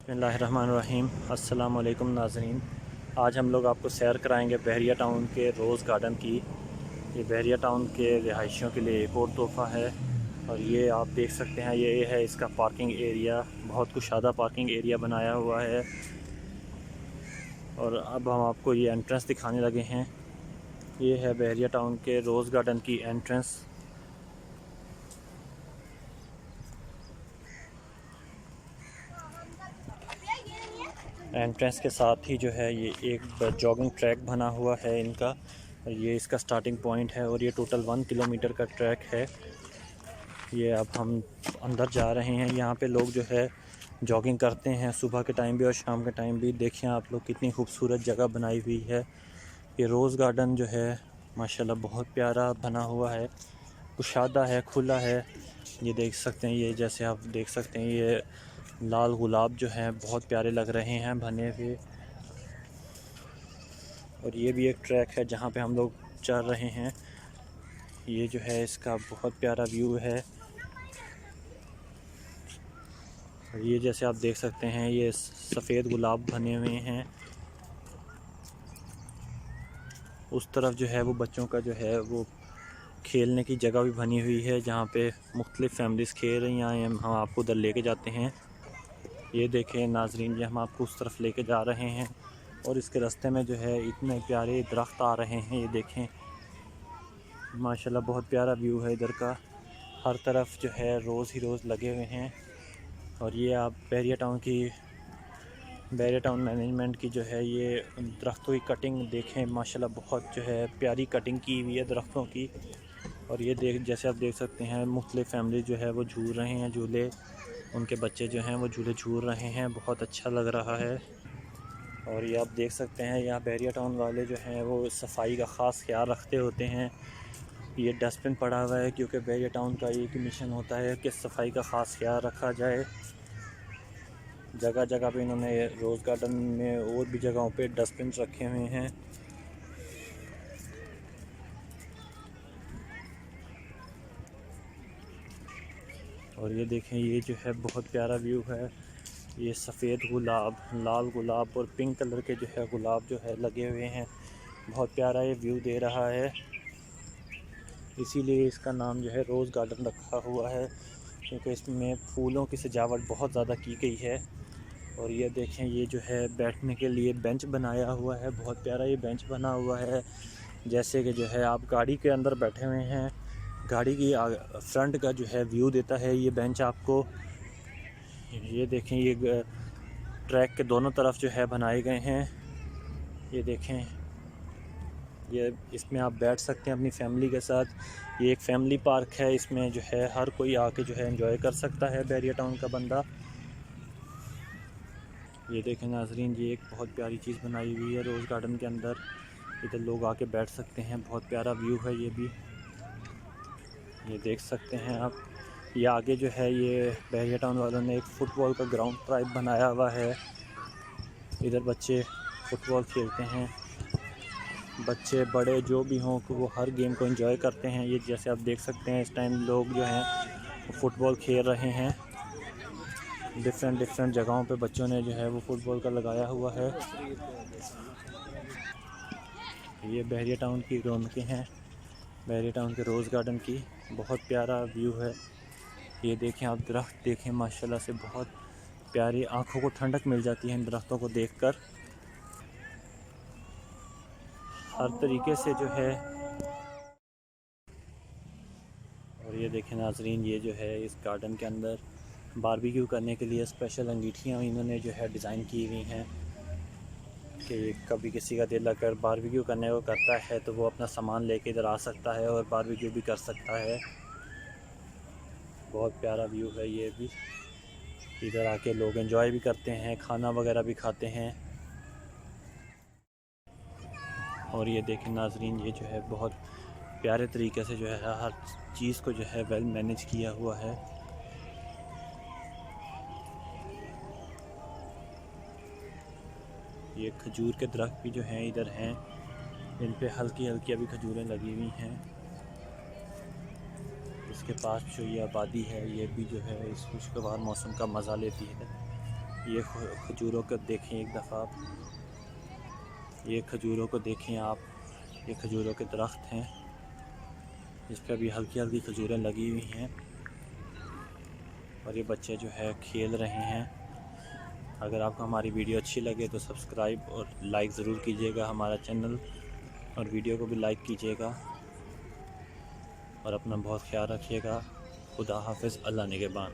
बिस्मिल्लाहिर्रहमानिर्रहीम। अस्सलाम वालेकुम नाज़रीन। आज हम लोग आपको सैर कराएंगे बहरिया टाउन के रोज़ गार्डन की। ये बहरिया टाउन के रिहायशियों के लिए एक और तोहफ़ा है। और ये आप देख सकते हैं, ये है इसका पार्किंग एरिया। बहुत कुशादा पार्किंग एरिया बनाया हुआ है। और अब हम आपको ये एंट्रेंस दिखाने लगे हैं। ये है बहरिया टाउन के रोज़ गार्डन की एंट्रेंस। एंट्रेंस के साथ ही जो है ये एक जॉगिंग ट्रैक बना हुआ है इनका। ये इसका स्टार्टिंग पॉइंट है और ये टोटल 1 किलोमीटर का ट्रैक है। ये अब हम अंदर जा रहे हैं। यहाँ पे लोग जो है जॉगिंग करते हैं सुबह के टाइम भी और शाम के टाइम भी। देखिए आप लोग कितनी खूबसूरत जगह बनाई हुई है। ये रोज़ गार्डन जो है माशाल्लाह बहुत प्यारा बना हुआ है, कुशादा है, खुला है। ये देख सकते हैं, ये जैसे आप देख सकते हैं ये लाल गुलाब जो हैं बहुत प्यारे लग रहे हैं बने हुए। और ये भी एक ट्रैक है जहाँ पे हम लोग चल रहे हैं। ये जो है इसका बहुत प्यारा व्यू है। और ये जैसे आप देख सकते हैं ये सफ़ेद गुलाब बने हुए हैं। उस तरफ जो है वो बच्चों का जो है वो खेलने की जगह भी बनी हुई है जहाँ पे मुख्तलिफ़ फैमिलीज़ खेल रही हैं। हम आपको उधर लेके जाते हैं। ये देखें नाजरीन, ये हम आपको उस तरफ लेके जा रहे हैं। और इसके रास्ते में जो है इतने प्यारे दरख्त आ रहे हैं। ये देखें माशाल्लाह बहुत प्यारा व्यू है इधर का। हर तरफ जो है रोज़ ही रोज़ लगे हुए हैं। और ये आप बहरिया टाउन मैनेजमेंट की जो है ये दरख्तों की कटिंग देखें, माशाल्लाह बहुत जो है प्यारी कटिंग की हुई है दरख्तों की। और ये जैसे आप देख सकते हैं मुख्तलिफ़ फैमिली जो है वो झूल रहे हैं झूले। उनके बच्चे जो हैं वो झूले झूल रहे हैं, बहुत अच्छा लग रहा है। और ये आप देख सकते हैं यहाँ बहरिया टाउन वाले जो हैं वो सफाई का ख़ास ख्याल रखते होते हैं। ये डस्टबिन पड़ा हुआ है क्योंकि बहरिया टाउन का एक मिशन होता है कि सफाई का ख़ास ख्याल रखा जाए। जगह जगह पे इन्होंने रोज़ गार्डन में और भी जगहों पे डस्टबिन रखे हुए हैं। और ये देखें, ये जो है बहुत प्यारा व्यू है। ये सफ़ेद गुलाब, लाल गुलाब और पिंक कलर के जो है गुलाब जो है लगे हुए हैं। बहुत प्यारा ये व्यू दे रहा है, इसीलिए इसका नाम जो है रोज़ गार्डन रखा हुआ है क्योंकि इसमें फूलों की सजावट बहुत ज़्यादा की गई है। और ये देखें, ये जो है बैठने के लिए बेंच बनाया हुआ है। बहुत प्यारा ये बेंच बना हुआ है, जैसे कि जो है आप गाड़ी के अंदर बैठे हुए हैं। गाड़ी की फ्रंट का जो है व्यू देता है ये बेंच आपको। ये देखें, ये ट्रैक के दोनों तरफ जो है बनाए गए हैं। ये देखें, ये इसमें आप बैठ सकते हैं अपनी फैमिली के साथ। ये एक फैमिली पार्क है, इसमें जो है हर कोई आके जो है एंजॉय कर सकता है बहरिया टाउन का बंदा। ये देखें नाजरीन, ये एक बहुत प्यारी चीज़ बनाई हुई है रोज़ गार्डन के अंदर। इधर लोग आके बैठ सकते हैं, बहुत प्यारा व्यू है ये भी। ये देख सकते हैं आप। ये आगे जो है ये बहरिया टाउन वालों ने एक फ़ुटबॉल का ग्राउंड टाइप बनाया हुआ है। इधर बच्चे फ़ुटबॉल खेलते हैं, बच्चे बड़े जो भी हों वो हर गेम को एंजॉय करते हैं। ये जैसे आप देख सकते हैं इस टाइम लोग जो हैं फ़ुटबॉल खेल रहे हैं। डिफरेंट जगहों पे बच्चों ने जो है वो फ़ुटबॉल का लगाया हुआ है। ये बहरिया टाउन की रौनकें हैं, बहरिया टाउन के रोज़ गार्डन की। बहुत प्यारा व्यू है। ये देखें आप, दरख्त देखें, माशाल्लाह से बहुत प्यारी, आँखों को ठंडक मिल जाती है इन दरख्तों को देखकर। हर तरीके से जो है। और ये देखें नाजरीन, ये जो है इस गार्डन के अंदर बारबेक्यू करने के लिए स्पेशल अंगीठियाँ इन्होंने जो है डिज़ाइन की हुई हैं कि कभी किसी का दिल अगर बारबेक्यू करने को करता है तो वो अपना सामान लेके इधर आ सकता है और बारबेक्यू भी कर सकता है। बहुत प्यारा व्यू है ये भी। इधर आके लोग एंजॉय भी करते हैं, खाना वगैरह भी खाते हैं। और ये देखें नाजरीन, ये जो है बहुत प्यारे तरीके से जो है हर चीज़ को जो है वेल मैनेज किया हुआ है। ये खजूर के दरख्त भी जो हैं इधर हैं, इन पे हल्की हल्की अभी खजूरें लगी हुई हैं। इसके पास जो ये आबादी है ये भी जो है इस खुशगवार मौसम का मज़ा लेती है। ये खजूरों को देखें एक दफ़ा आप, ये खजूरों को देखें आप, ये खजूरों के दरख्त हैं जिस पर अभी हल्की हल्की खजूरें लगी हुई हैं और ये बच्चे जो है खेल रहे हैं। अगर आपको हमारी वीडियो अच्छी लगे तो सब्सक्राइब और लाइक ज़रूर कीजिएगा हमारा चैनल, और वीडियो को भी लाइक कीजिएगा और अपना बहुत ख्याल रखिएगा। खुदा हाफिज़, अल्लाह निगहबान।